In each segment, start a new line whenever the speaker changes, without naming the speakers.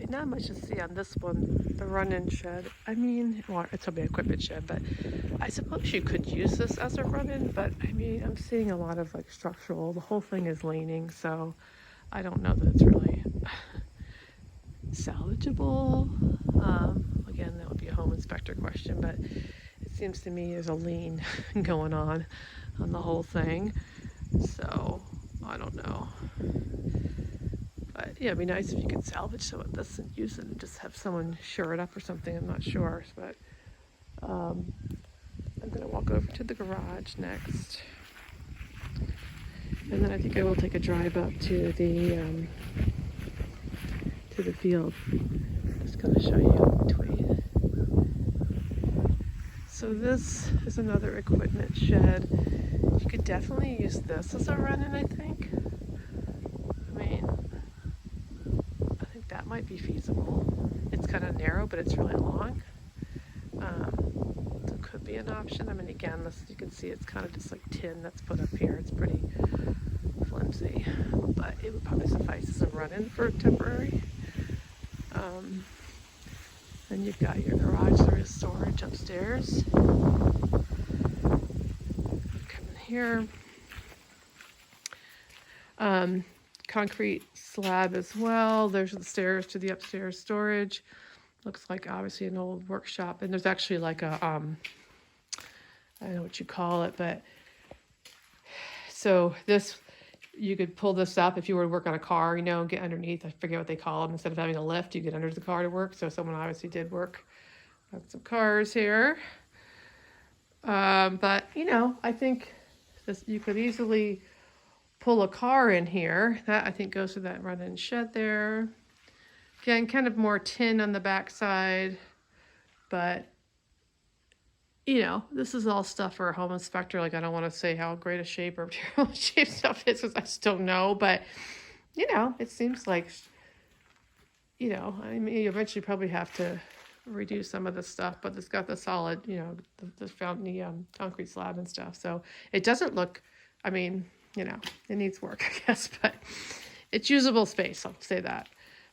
not much to see on this one, the run-in shed. I mean, well, it's probably an equipment shed, but I suppose you could use this as a run-in, but I mean, I'm seeing a lot of like structural, the whole thing is leaning, so I don't know that it's really salvageable. Again, that would be a home inspector question, but it seems to me there's a lean going on the whole thing, so I don't know. But yeah, it'd be nice if you could salvage some of this and use it and just have someone shore it up or something. I'm not sure, but I'm gonna walk over to the garage next, and then I think I will take a drive up to the field. Just gonna show you between. So this is another equipment shed. You could definitely use this as a run-in, I think. I mean, I think that might be feasible. It's kind of narrow, but it's really long. So it could be an option. I mean, again, this, you can see it's kind of just like tin that's put up here. It's pretty flimsy, but it would probably suffice as a run-in for temporary. Then you've got your garage. There is storage upstairs. Come in here. Concrete slab as well. There's the stairs to the upstairs storage. Looks like obviously an old workshop, and there's actually like a I don't know what you call it, but so this, you could pull this up if you were to work on a car, you know, and get underneath. I forget what they call them. Instead of having a lift, you get under the car to work. So someone obviously did work on some cars here. But you know, I think this, you could easily pull a car in here. That I think goes to that run-in shed there. Again, kind of more tin on the backside, but you know, this is all stuff for a home inspector. Like, I don't want to say how great a shape or terrible shape stuff is because I just don't know. But, you know, it seems like, you know, I mean, you eventually probably have to reduce some of this stuff, but it's got the solid, you know, the concrete slab and stuff. So it doesn't look, I mean, you know, it needs work, I guess, but it's usable space. I'll say that.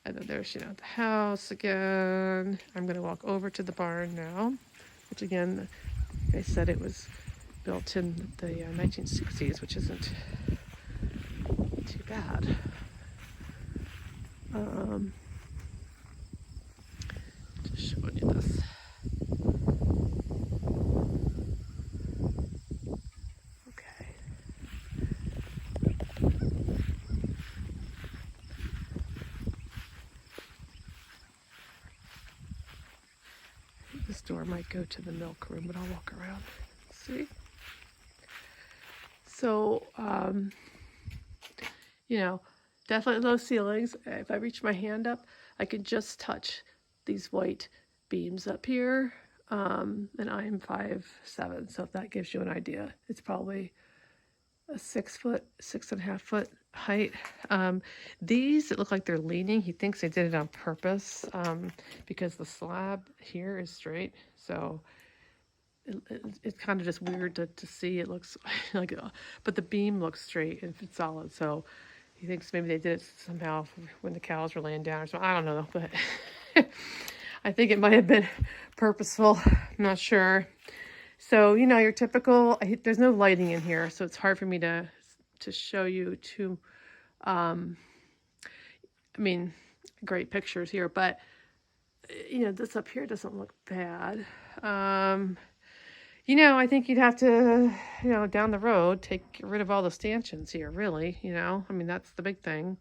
And then there's, you know, the house again. I'm going to walk over to the barn now, which again, they said it was built in the 1960s, which isn't too bad. Just showing you this. Okay. This door might go to the milk room, but I'll walk around. See? So, you know, definitely low ceilings. If I reach my hand up, I can just touch these white beams up here. And I'm 5'7", so if that gives you an idea, it's probably a 6.5 foot height. These, it look like they're leaning. He thinks they did it on purpose because the slab here is straight. So it's kind of just weird to see. It looks like, but the beam looks straight and it's solid. So he thinks maybe they did it somehow when the cows were laying down or something. I don't know, but I think it might have been purposeful. I'm not sure. So, you know, your typical, there's no lighting in here, so it's hard for me to show you too, I mean, great pictures here, but, you know, this up here doesn't look bad. You know, I think you'd have to, you know, down the road, get rid of all the stanchions here, really, you know. I mean, that's the big thing.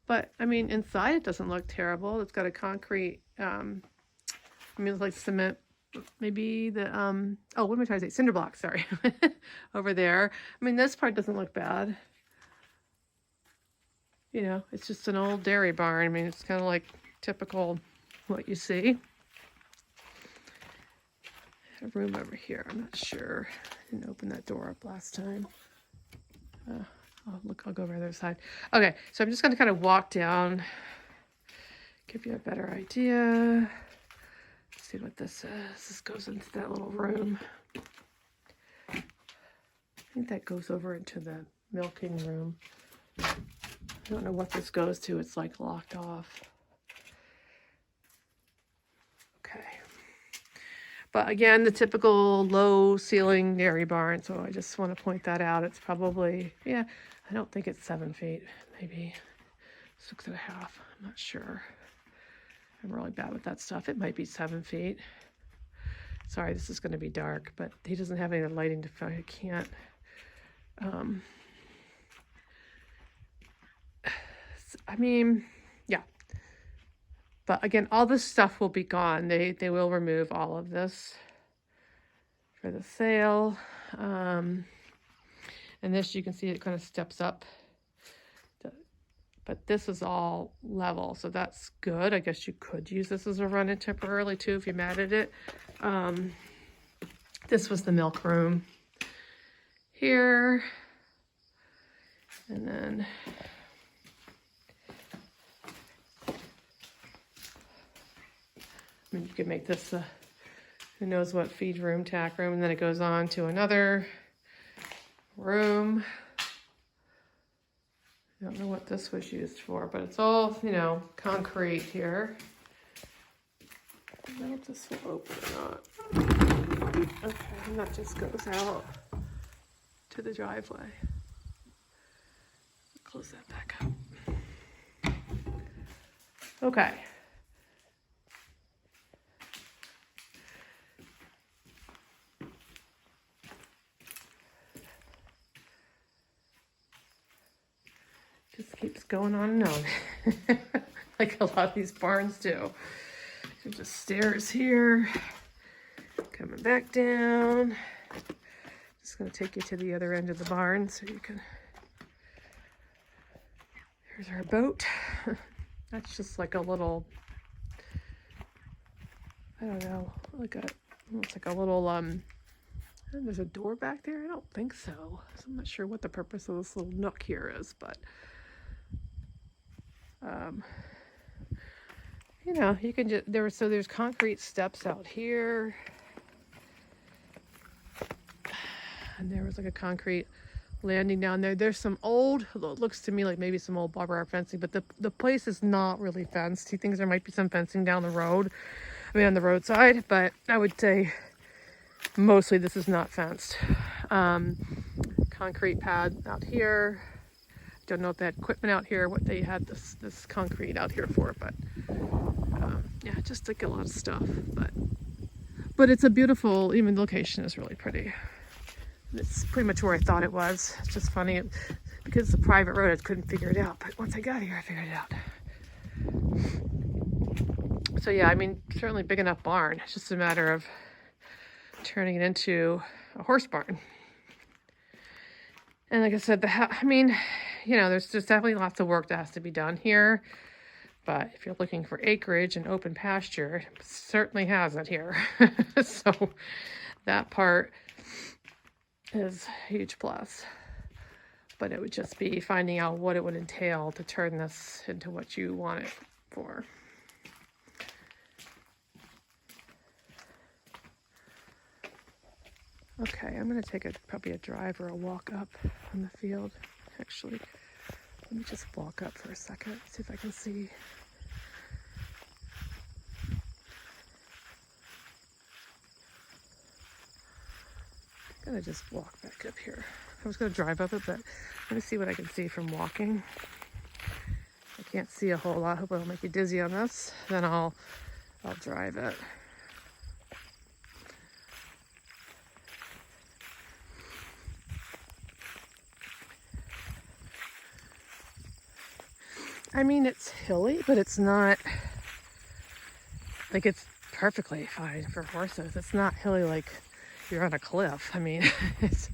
But, I mean, inside it doesn't look terrible. It's got a concrete, I mean, it's like cement, maybe the, oh, what am I trying to say? Cinder blocks, sorry, over there. I mean, this part doesn't look bad. You know, it's just an old dairy barn. I mean, it's kind of like typical what you see. A room over here. I'm not sure. I didn't open that door up last time. I'll go over to the other side. Okay, so I'm just going to kind of walk down, give you a better idea. Let's see what this is. This goes into that little room. I think that goes over into the milking room. I don't know what this goes to. It's like locked off. But again, the typical low ceiling dairy barn. So I just want to point that out. It's probably, yeah, I don't think it's 7 feet, maybe 6.5. I'm not sure. I'm really bad with that stuff. It might be 7 feet. Sorry, this is going to be dark, but he doesn't have any lighting to find. I can't. I mean, yeah. But again, all this stuff will be gone. They will remove all of this for the sale. And this, you can see it kind of steps up. But this is all level, so that's good. I guess you could use this as a run-in temporarily too if you matted it. This was the milk room here. And then I mean, you could make this a who knows what feed room, tack room, and then it goes on to another room. I don't know what this was used for, but it's all, you know, concrete here. I don't know if this will open or not. Okay, and that just goes out to the driveway. Close that back up. Okay. Just keeps going on and on. Like a lot of these barns do. There's just stairs here. Coming back down. Just going to take you to the other end of the barn so you can... Here's our boat. That's just like a little... I don't know. Like a... It's like a little... There's a door back there? I don't think so. So I'm not sure what the purpose of this little nook here is, but... you know, you can just, there's concrete steps out here. And there was like a concrete landing down there. There's some old, it looks to me like maybe some old barbed wire fencing, but the place is not really fenced. He thinks there might be some fencing down the road, I mean on the roadside, but I would say mostly this is not fenced. Concrete pad out here. Don't know if they had equipment out here, what they had this concrete out here for, but yeah, just like a lot of stuff. But it's a beautiful, even the location is really pretty. It's pretty much where I thought it was. It's just funny because it's a private road, I couldn't figure it out. But once I got here, I figured it out. So yeah, I mean, certainly big enough barn. It's just a matter of turning it into a horse barn. And like I said, I mean, you know, there's definitely lots of work that has to be done here. But if you're looking for acreage and open pasture, it certainly has it here. So that part is a huge plus. But it would just be finding out what it would entail to turn this into what you want it for. Okay, I'm going to take probably a drive or a walk up on the field. Actually, let me just walk up for a second, see if I can see. I'm going to just walk back up here. I was going to drive up it, but let me see what I can see from walking. I can't see a whole lot. Hope I don't make you dizzy on this. Then I'll drive it. I mean, it's hilly, but it's not, like, it's perfectly fine for horses. It's not hilly like you're on a cliff. I mean, it's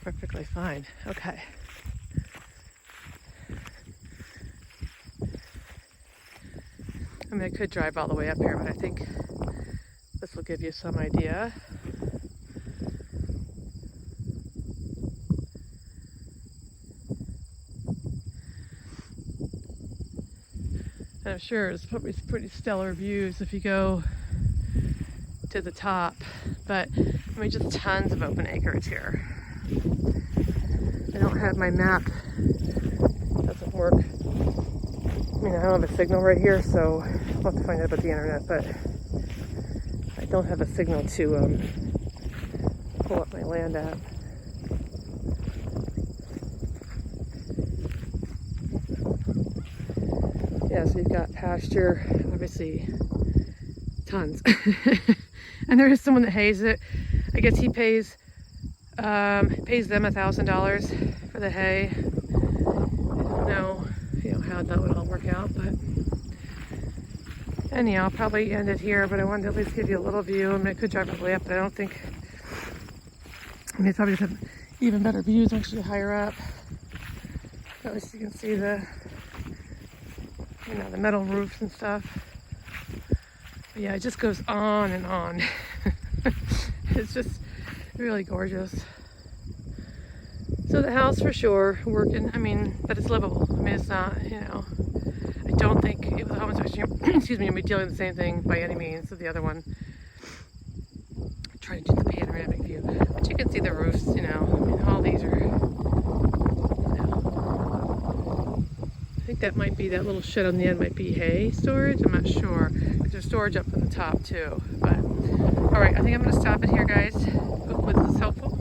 perfectly fine. Okay. I mean, I could drive all the way up here, but I think this will give you some idea. And I'm sure it's probably pretty stellar views if you go to the top, but I mean, just tons of open acreage here. I don't have my map. It doesn't work. I mean, I don't have a signal right here, so I'll have to find out about the internet, but I don't have a signal to pull up my land app. Yeah, so you've got pasture, obviously tons. And there is someone that hays it. I guess he pays them $1,000 for the hay. I don't know, how that would all work out, but anyhow, I'll probably end it here, but I wanted to at least give you a little view. I mean, I could drive all the way up, but I don't think, it's probably just have even better views once you higher up. At least you can see the, the metal roofs and stuff. But yeah, it just goes on and on. It's just really gorgeous. So the house for sure, working, but it's livable. It's not, I don't think it was a home inspection, excuse me, I'm dealing with the same thing by any means. So the other one, I'm trying to do the panoramic view. But you can see the roofs, all these are, I think that might be, that little shed on the end might be hay storage. I'm not sure. There's storage up on the top too. But, all right, I think I'm going to stop it here, guys. Hopefully this is helpful.